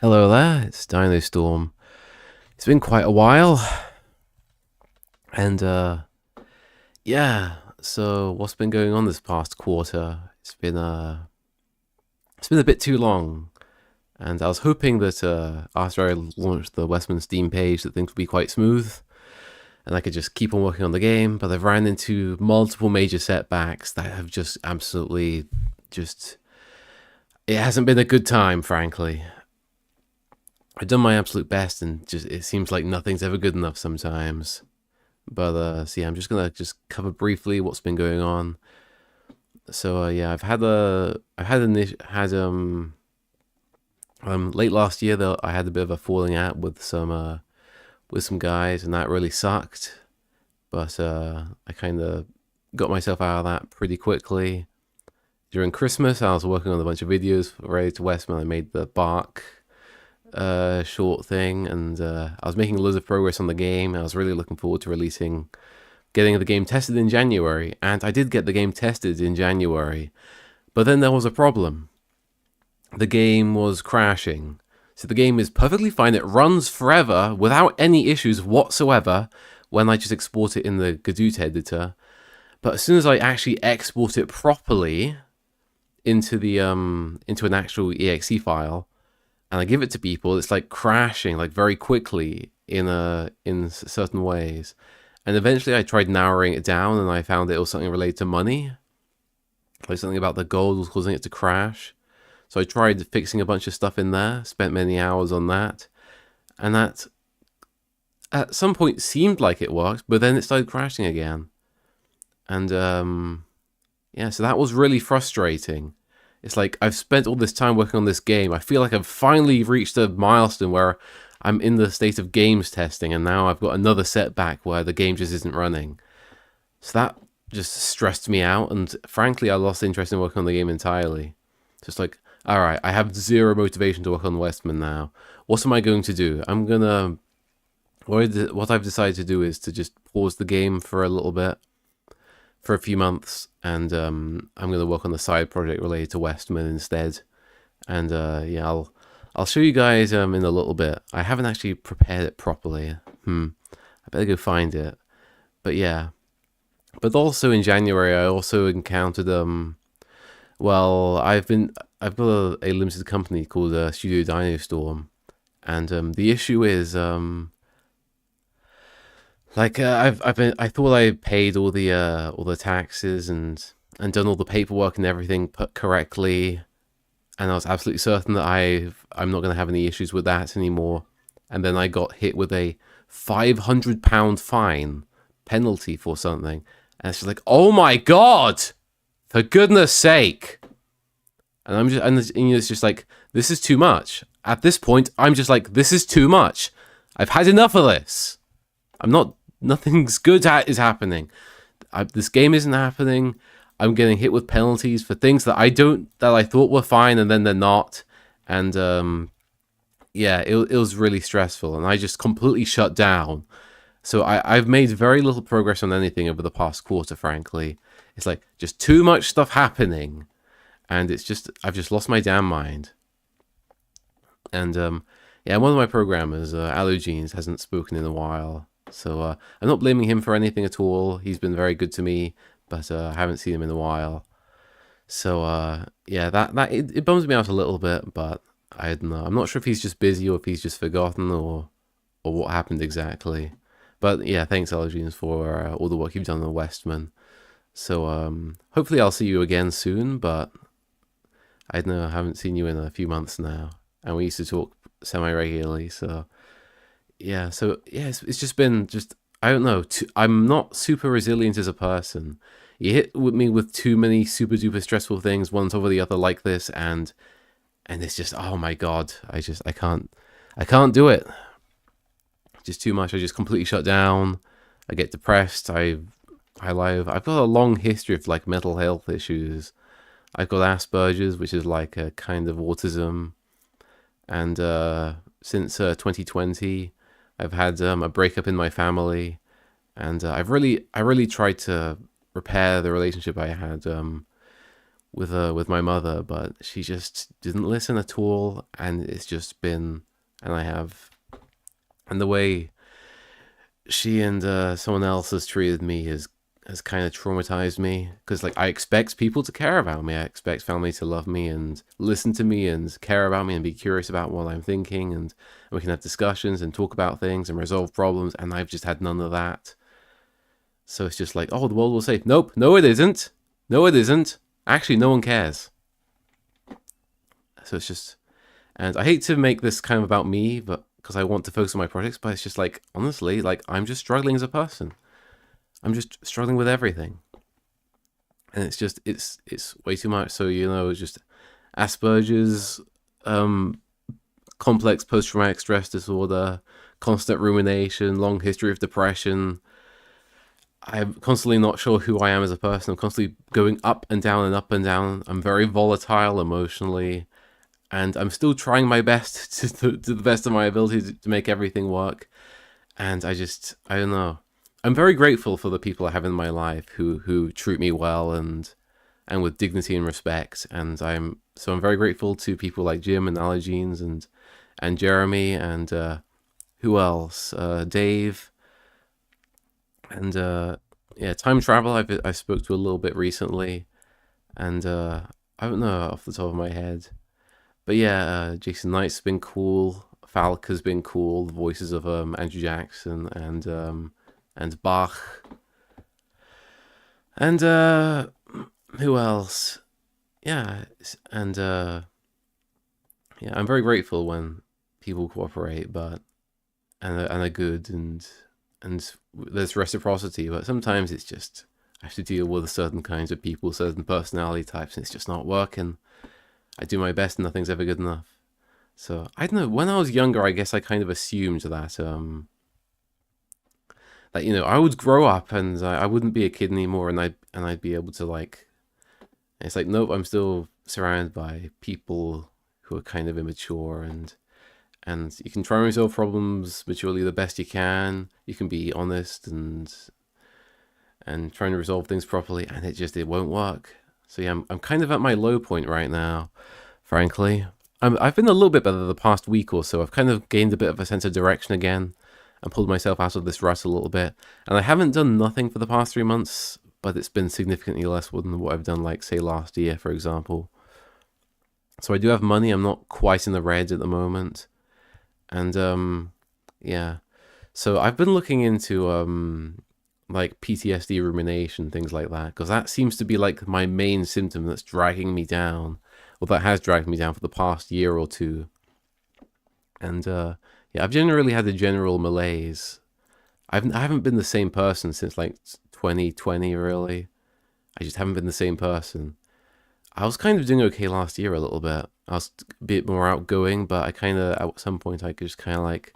Hello there, it's DynoStorm. It's been quite a while, and yeah. So what's been going on this past quarter? It's been a bit too long, and I was hoping that after I launched the WESTMEN Steam page, that things would be quite smooth, and I could just keep on working on the game. But I've ran into multiple major setbacks that have just absolutely just. It hasn't been a good time, frankly. I've done my absolute best, and just it seems like nothing's ever good enough sometimes. But so yeah, I'm just gonna cover briefly what's been going on. So yeah, late last year though, I had a bit of a falling out with some guys, and that really sucked. But I kind of got myself out of that pretty quickly. During Christmas, I was working on a bunch of videos related to Westman. I made the Bark short thing, and I was making loads of progress on the game. I was really looking forward to getting the game tested in January, and I did get the game tested in January, but then there was a problem. The game was crashing. So the game is perfectly fine. It runs forever without any issues whatsoever when I just export it in the Godot editor. But as soon as I actually export it properly into an actual exe file, and I give it to people, it's like crashing like very quickly in certain ways. And eventually I tried narrowing it down, and I found it was something related to money. Like something about the gold was causing it to crash. So I tried fixing a bunch of stuff in there, spent many hours on that, and that at some point seemed like it worked, but then it started crashing again. And yeah, so that was really frustrating. It's like I've spent all this time working on this game. I feel like I've finally reached a milestone where I'm in the state of games testing, and now I've got another setback where the game just isn't running. So that just stressed me out, and frankly, I lost interest in working on the game entirely. Just like, all right, I have zero motivation to work on WESTMEN now. What am I going to do? What I've decided to do is to just pause the game for a little bit, for a few months, and I'm going to work on the side project related to WESTMEN instead. And yeah, I'll show you guys in a little bit. I haven't actually prepared it properly. I better go find it. But yeah. But also in January, I also encountered well, I've got a limited company called Studio DynoStorm, and the issue is I thought I paid all the taxes and done all the paperwork and everything put correctly, and I was absolutely certain that I'm not going to have any issues with that anymore. And then I got hit with a £500 fine penalty for something, and it's just like, oh my god, for goodness sake! And it's just like, this is too much. At this point, I'm just like, this is too much. I've had enough of this. Nothing's good is happening. This game isn't happening. I'm getting hit with penalties for things that I thought were fine, and then they're not. And yeah, it was really stressful, and I just completely shut down. So I've made very little progress on anything over the past quarter, frankly. It's like just too much stuff happening, and I've just lost my damn mind. And yeah, one of my programmers, Allogenes, hasn't spoken in a while. So I'm not blaming him for anything at all. He's been very good to me, but I haven't seen him in a while. So yeah, it bums me out a little bit, but I don't know. I'm not sure if he's just busy or if he's just forgotten or what happened exactly. But yeah, thanks, Allogenes, for all the work you've done on WESTMEN. So hopefully I'll see you again soon, but I don't know. I haven't seen you in a few months now, and we used to talk semi-regularly, so yeah, it's just been I don't know. I'm not super resilient as a person. You hit with me with too many super duper stressful things, one over the other like this, and it's just, oh my god, I can't do it. Just too much. I just completely shut down. I get depressed. I've got a long history of like mental health issues. I've got Asperger's, which is like a kind of autism, and since 2020. I've had a breakup in my family, and I really tried to repair the relationship I had with my mother, but she just didn't listen at all, and it's just been, and the way she and someone else has treated me has kind of traumatized me, because like I expect people to care about me. I expect family to love me and listen to me and care about me and be curious about what I'm thinking, and we can have discussions and talk about things and resolve problems, and I've just had none of that. So it's just like, oh, the world will say, nope, no it isn't. No it isn't. Actually, no one cares. So it's just, and I hate to make this kind of about me, but because I want to focus on my projects, but it's just like, honestly, like I'm just struggling as a person. I'm just struggling with everything, and it's just it's way too much. So just Asperger's, complex post-traumatic stress disorder, constant rumination, long history of depression. I'm constantly not sure who I am as a person. I'm constantly going up and down and up and down. I'm very volatile emotionally, and I'm still trying my best to the best of my ability to make everything work. And I don't know. I'm very grateful for the people I have in my life who treat me well and with dignity and respect. And I'm very grateful to people like Jim and Allergenes and Jeremy and who else? Dave. And time travel I spoke to a little bit recently, and I don't know off the top of my head, but Jason Knight's been cool. Falk has been cool. The voices of Andrew Jackson and Bach, and who else? And I'm very grateful when people cooperate, but and are good and there's reciprocity, but sometimes it's just I have to deal with certain kinds of people, certain personality types, and it's just not working. I do my best and nothing's ever good enough. So I don't know, when I was younger I guess I kind of assumed that I would grow up and I wouldn't be a kid anymore, and I'd be able to like, it's like, nope, I'm still surrounded by people who are kind of immature, and you can try and resolve problems maturely the best you can. You can be honest and trying to resolve things properly, and it won't work. So I'm kind of at my low point right now, frankly. I've been a little bit better the past week or so. I've kind of gained a bit of a sense of direction again and pulled myself out of this rut a little bit. And I haven't done nothing for the past 3 months, but it's been significantly less than what I've done, like, say, last year, for example. So I do have money. I'm not quite in the red at the moment. And, so I've been looking into, like, PTSD rumination, things like that, because that seems to be, like, my main symptom that's dragging me down, or that has dragged me down for the past year or two. And, I've generally had a general malaise. I haven't been the same person since, like, 2020, really. I just haven't been the same person. I was kind of doing okay last year a little bit. I was a bit more outgoing, but I kind of, at some point, I just kind of like,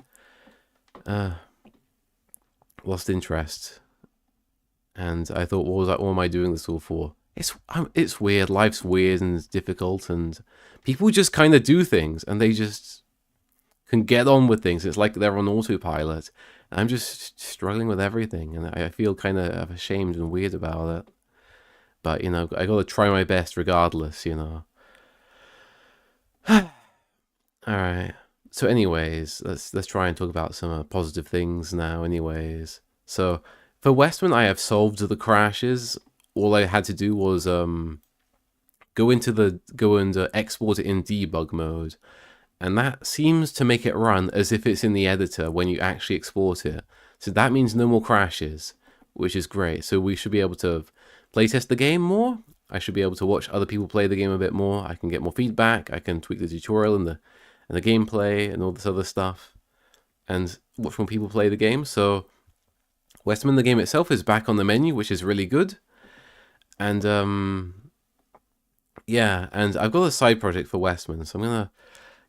lost interest. And I thought, what am I doing this all for? It's weird. Life's weird and it's difficult, and people just kind of do things, and they just can get on with things. It's like they're on autopilot. And I'm just struggling with everything, and I feel kind of ashamed and weird about it. But, I got to try my best regardless, Alright. So anyways, let's try and talk about some positive things now anyways. So, for WESTMEN, I have solved the crashes. All I had to do was go and export it in debug mode. And that seems to make it run as if it's in the editor when you actually export it. So that means no more crashes, which is great. So we should be able to playtest the game more. I should be able to watch other people play the game a bit more. I can get more feedback. I can tweak the tutorial and the gameplay and all this other stuff, and watch more people play the game. So WESTMEN, the game itself, is back on the menu, which is really good. And and I've got a side project for WESTMEN, so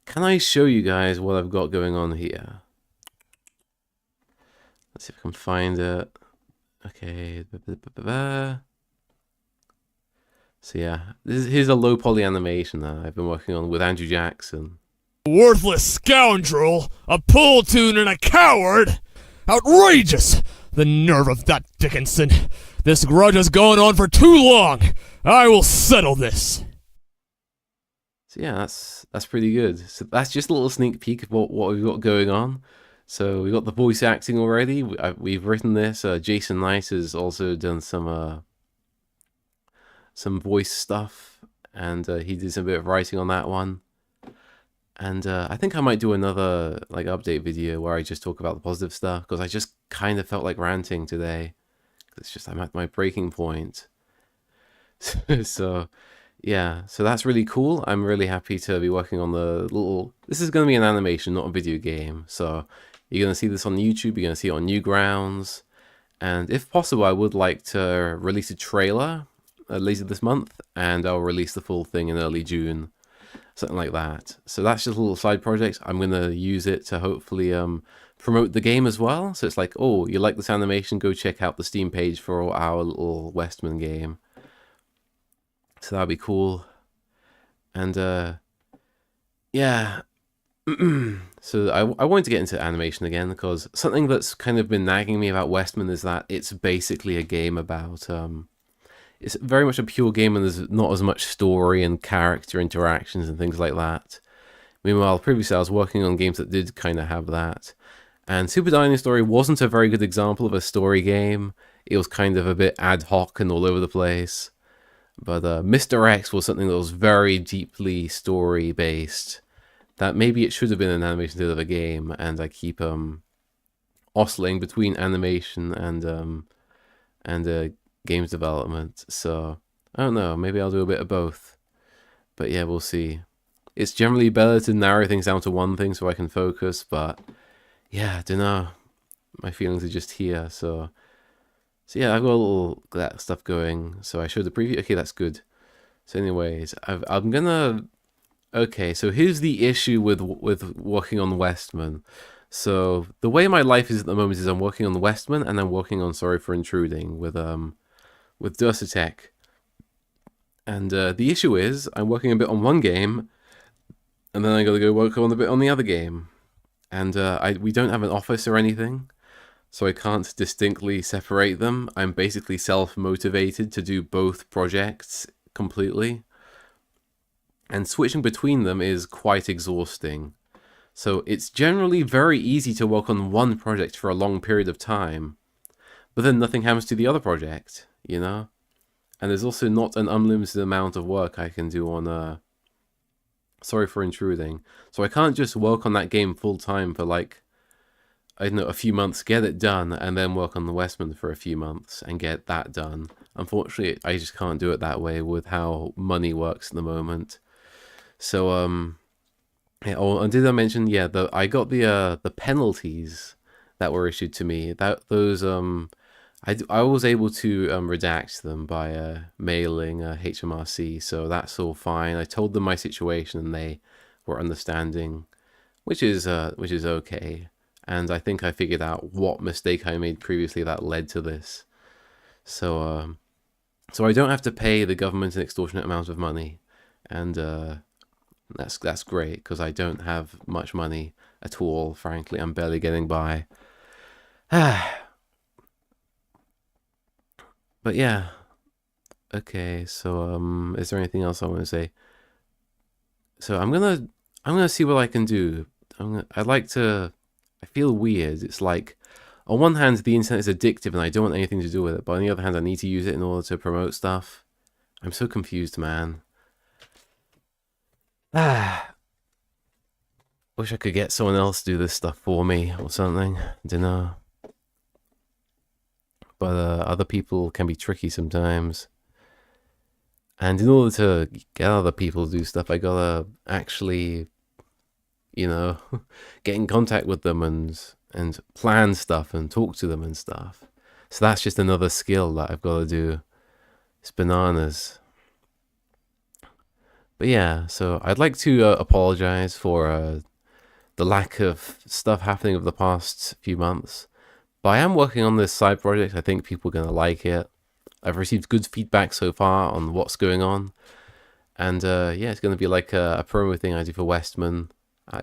can I show you guys what I've got going on here? Let's see if I can find it. Okay. So here's a low poly animation that I've been working on with Andrew Jackson. Worthless scoundrel, a pull tune and a coward! Outrageous! The nerve of that Dickinson! This grudge has gone on for too long! I will settle this. So yeah, that's pretty good. So that's just a little sneak peek of what we've got going on. So we got the voice acting already. We've written this. Jason Knight has also done some voice stuff, and he did some bit of writing on that one. And I think I might do another like update video where I just talk about the positive stuff, because I just kind of felt like ranting today. It's just I'm at my breaking point. So yeah, so that's really cool. I'm really happy to be working on the little... This is going to be an animation, not a video game. So you're going to see this on YouTube, you're going to see it on Newgrounds. And if possible, I would like to release a trailer later this month, and I'll release the full thing in early June. Something like that. So that's just a little side project. I'm going to use it to hopefully promote the game as well. So it's like, oh, you like this animation? Go check out the Steam page for our little Westman game. So that'd be cool. And yeah. So I wanted to get into animation again, because something that's kind of been nagging me about Westman is that it's basically a game about... it's very much a pure game, and there's not as much story and character interactions and things like that. Meanwhile, previously I was working on games that did kind of have that. And Super DynoStorm wasn't a very good example of a story game. It was kind of a bit ad hoc and all over the place. But Mr. X was something that was very deeply story-based. That maybe it should have been an animation instead of a game, and I keep oscillating between animation and games development. So I don't know, maybe I'll do a bit of both. But yeah, we'll see. It's generally better to narrow things down to one thing so I can focus, but yeah, I don't know. My feelings are just here, so yeah, I've got a little that stuff going. So I showed the preview. Okay, that's good. So anyways, I'm gonna... Okay, so here's the issue with working on Westman. So the way my life is at the moment is I'm working on the Westman, and I'm working on Sorry for Intruding with Durstatech. And the issue is I'm working a bit on one game, and then I gotta go work on a bit on the other game. And we don't have an office or anything, so I can't distinctly separate them. I'm basically self-motivated to do both projects completely. And switching between them is quite exhausting. So it's generally very easy to work on one project for a long period of time, but then nothing happens to the other project, you know? And there's also not an unlimited amount of work I can do on Sorry for Intruding. So I can't just work on that game full time for like, I don't know, a few months, get it done, and then work on the Westman for a few months and get that done. Unfortunately, I just can't do it that way with how money works at the moment. So, yeah, oh, and did I mention, yeah, I got the penalties that were issued to me. I was able to redact them by mailing HMRC, so that's all fine. I told them my situation, and they were understanding, which is okay. And I think I figured out what mistake I made previously that led to this. So so I don't have to pay the government an extortionate amount of money, and that's great, because I don't have much money at all. Frankly, I'm barely getting by. But yeah, okay. So is there anything else I want to say? So I'm gonna see what I can do. I feel weird. It's like, on one hand, the internet is addictive, and I don't want anything to do with it. But on the other hand, I need to use it in order to promote stuff. I'm so confused, man. Wish I could get someone else to do this stuff for me or something. I don't know. But other people can be tricky sometimes. And in order to get other people to do stuff, I gotta actually, you know, get in contact with them and plan stuff and talk to them and stuff. So that's just another skill that I've got to do. It's bananas. But yeah, so I'd like to apologize for the lack of stuff happening over the past few months. But I am working on this side project. I think people are going to like it. I've received good feedback so far on what's going on. And yeah, it's going to be like a promo thing I do for Westman.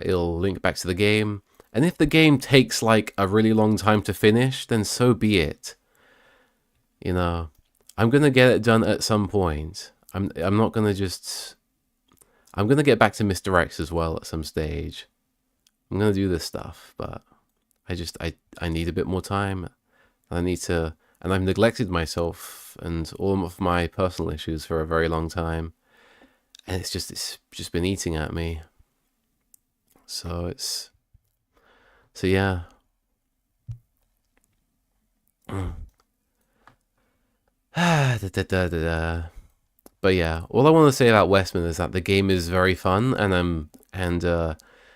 It'll link back to the game. And if the game takes like a really long time to finish, then so be it. You know, I'm gonna get it done at some point. I'm not gonna just. I'm gonna get back to Mr. X as well at some stage. I'm gonna do this stuff, but I need a bit more time. I need to, and I've neglected myself and all of my personal issues for a very long time, and it's just been eating at me. So yeah. Da, da, da, da, da. But yeah, all I want to say about Westman is that the game is very fun, and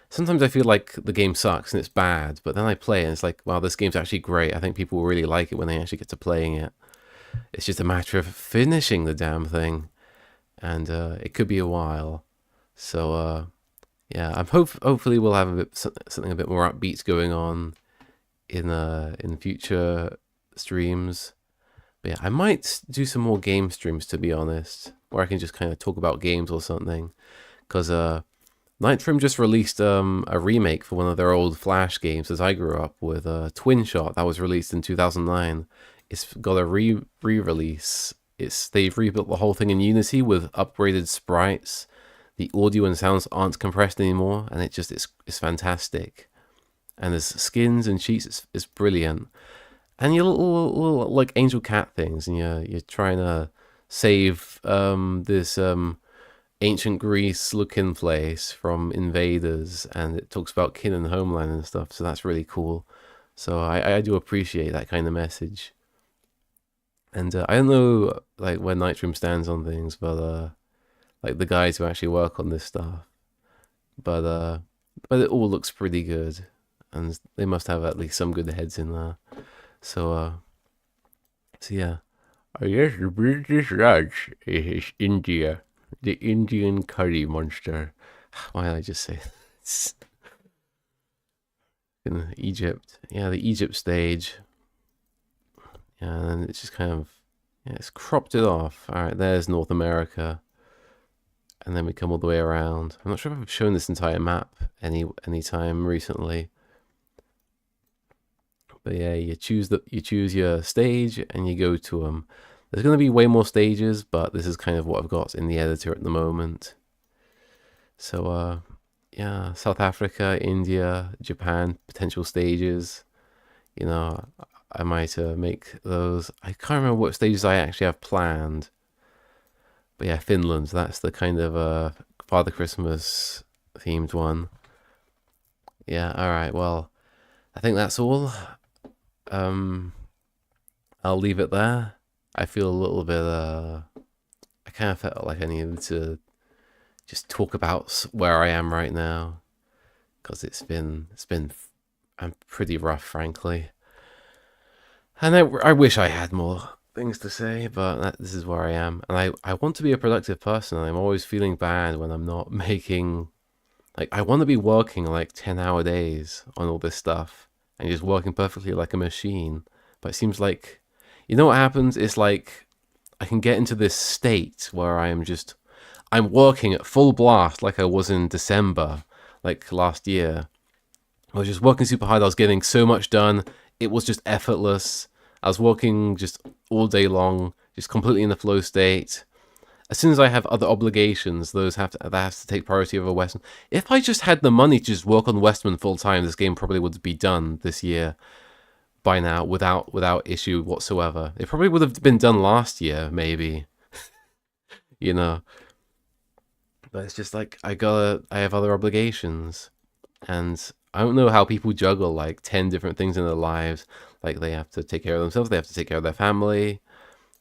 sometimes I feel like the game sucks and it's bad, but then I play it and it's like, wow, this game's actually great. I think people will really like it when they actually get to playing it. It's just a matter of finishing the damn thing, and it could be a while. So yeah, hopefully we'll have something a bit more upbeat going on in future streams. But yeah, I might do some more game streams, to be honest, where I can just kind of talk about games or something. Because Nitrim just released a remake for one of their old Flash games that I grew up with, Twin Shot, that was released in 2009. It's got a re-release. They've rebuilt the whole thing in Unity with upgraded sprites. The audio and sounds aren't compressed anymore, and it's fantastic. And there's skins and cheats. It's brilliant. And your little like angel cat things, and you're trying to save this ancient Greece looking place from invaders, and it talks about kin and homeland and stuff. So that's really cool. So I do appreciate that kind of message. And I don't know like where Nitrim stands on things, but like the guys who actually work on this stuff, but it all looks pretty good, and they must have at least some good heads in there. So yeah. I guess the British Raj is India, the Indian curry monster. Why did I just say this? In Egypt, yeah, the Egypt stage. Yeah, and it's just kind of, yeah, it's cropped it off. All right, there's North America, and then we come all the way around. I'm not sure if I've shown this entire map any time recently. But yeah, you choose your stage and you go to them. There's going to be way more stages, but this is kind of what I've got in the editor at the moment. So yeah, South Africa, India, Japan, potential stages. You know, I might make those. I can't remember what stages I actually have planned. But yeah, Finland, that's the kind of Father Christmas themed one. Yeah, alright, well, I think that's all. I'll leave it there. I feel a little bit, I kind of felt like I needed to just talk about where I am right now, because I'm pretty rough, frankly. And I wish I had more things to say, but this is where I am. And I want to be a productive person, and I'm always feeling bad when I'm not making, like, I want to be working like 10-hour days on all this stuff, and just working perfectly like a machine. But it seems like, you know what happens? It's like I can get into this state where I'm working at full blast like I was in December, like last year. I was just working super hard. I was getting so much done. It was just effortless. I was working just all day long, just completely in the flow state. As soon as I have other obligations, that has to take priority over Westman. If I just had the money to just work on Westman full time, this game probably would be done this year by now without issue whatsoever. It probably would have been done last year, maybe. You know. But it's just like I have other obligations, and I don't know how people juggle like 10 different things in their lives. Like they have to take care of themselves, they have to take care of their family.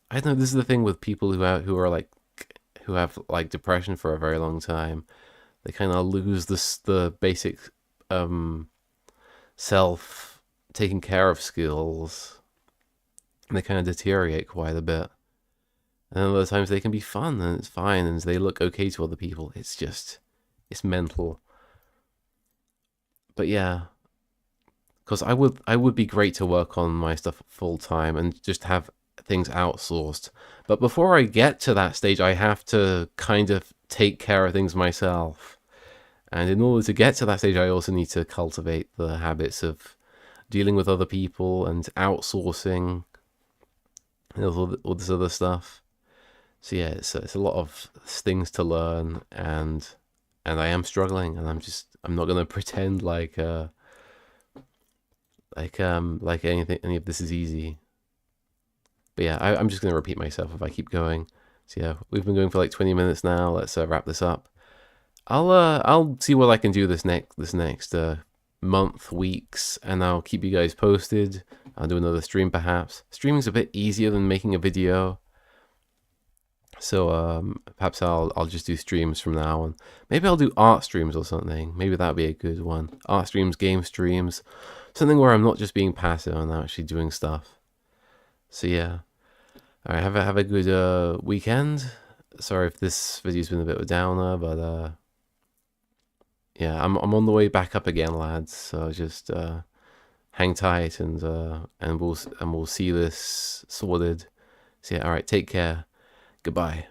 I don't know. This is the thing with people who have like depression for a very long time. They kind of lose the basic self taking care of skills, and they kind of deteriorate quite a bit. And other times they can be fun and it's fine and they look okay to other people. It's mental. But yeah, because I would be great to work on my stuff full time and just have things outsourced. But before I get to that stage, I have to kind of take care of things myself. And in order to get to that stage, I also need to cultivate the habits of dealing with other people and outsourcing and all this other stuff. So yeah, it's a lot of things to learn, and I am struggling, and I'm not gonna pretend like any of this is easy. But yeah, I'm just gonna repeat myself if I keep going. So yeah, we've been going for like 20 minutes now. Let's wrap this up. I'll see what I can do this next month, weeks, and I'll keep you guys posted. I'll do another stream perhaps. Streaming's a bit easier than making a video. So perhaps I'll just do streams from now on. Maybe I'll do art streams or something. Maybe that'd be a good one. Art streams, game streams, something where I'm not just being passive and I'm actually doing stuff. So yeah. All right, have a good weekend. Sorry if this video's been a bit of a downer, but yeah, I'm on the way back up again, lads. So just hang tight, and we'll see this sorted. So yeah, all right, take care. Goodbye.